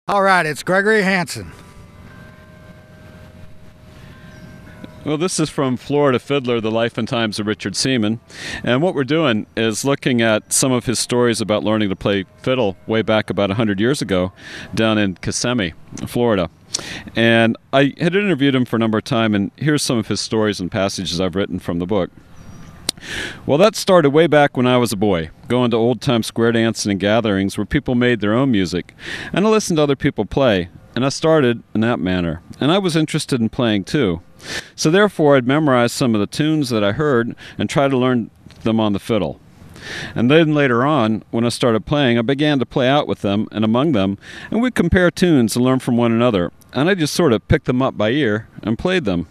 All right, it's Gregory Hansen. Well, this is from Florida Fiddler, The Life and Times of Richard Seaman. And what we're doing is looking at some of his stories about learning to play fiddle way back about 100 years ago down in Kissimmee, Florida. And I had interviewed him for a number of time, and here's some of his stories and passages I've written from the book. Well, that started way back when I was a boy, going to old-time square dancing and gatherings where people made their own music, and I listened to other people play, and I started in that manner. And I was interested in playing too. So therefore, I'd memorize some of the tunes that I heard and try to learn them on the fiddle. And then later on, when I started playing, I began to play out with them and among them, and we'd compare tunes and learn from one another. And I just sort of picked them up by ear and played them.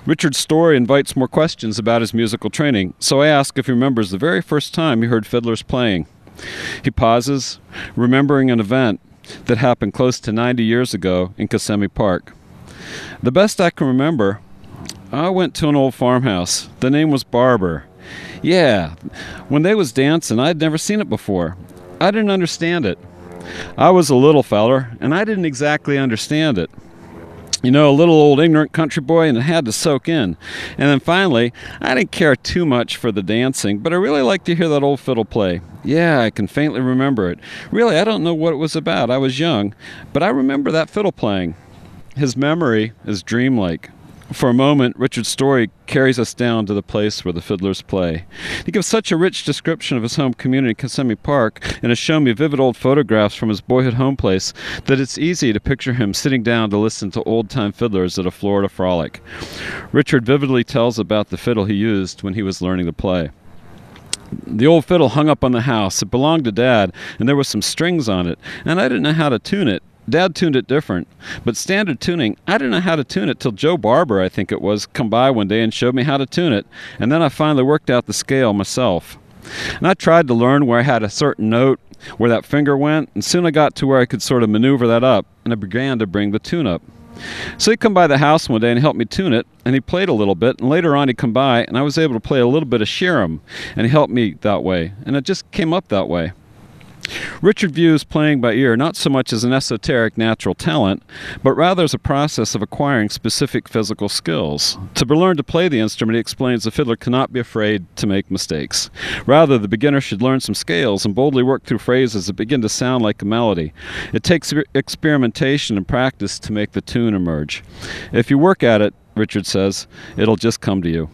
Richard's story invites more questions about his musical training, so I ask if he remembers the very first time he heard fiddlers playing. He pauses, remembering an event that happened close to 90 years ago in Kissimmee Park. The best I can remember, I went to an old farmhouse. The name was Barber. Yeah, when they was dancing, I'd never seen it before. I didn't understand it. I was a little feller, and I didn't exactly understand it. You know, a little old ignorant country boy, and it had to soak in. And then finally, I didn't care too much for the dancing, but I really liked to hear that old fiddle play. Yeah, I can faintly remember it. Really, I don't know what it was about. I was young, but I remember that fiddle playing. His memory is dreamlike. For a moment, Richard's story carries us down to the place where the fiddlers play. He gives such a rich description of his home community in Kissimmee Park and has shown me vivid old photographs from his boyhood home place that it's easy to picture him sitting down to listen to old-time fiddlers at a Florida frolic. Richard vividly tells about the fiddle he used when he was learning to play. The old fiddle hung up on the house. It belonged to Dad, and there were some strings on it, and I didn't know how to tune it. Dad tuned it different, but standard tuning, I didn't know how to tune it till Joe Barber, I think it was, come by one day and showed me how to tune it, and then I finally worked out the scale myself. And I tried to learn where I had a certain note, where that finger went, and soon I got to where I could sort of maneuver that up, and I began to bring the tune up. So he'd come by the house one day and helped me tune it, and he played a little bit, and later on he'd come by, and I was able to play a little bit of Sheeram, and he helped me that way, and it just came up that way. Richard views playing by ear not so much as an esoteric natural talent, but rather as a process of acquiring specific physical skills. To learn to play the instrument, he explains, the fiddler cannot be afraid to make mistakes. Rather, the beginner should learn some scales and boldly work through phrases that begin to sound like a melody. It takes experimentation and practice to make the tune emerge. If you work at it, Richard says, it'll just come to you.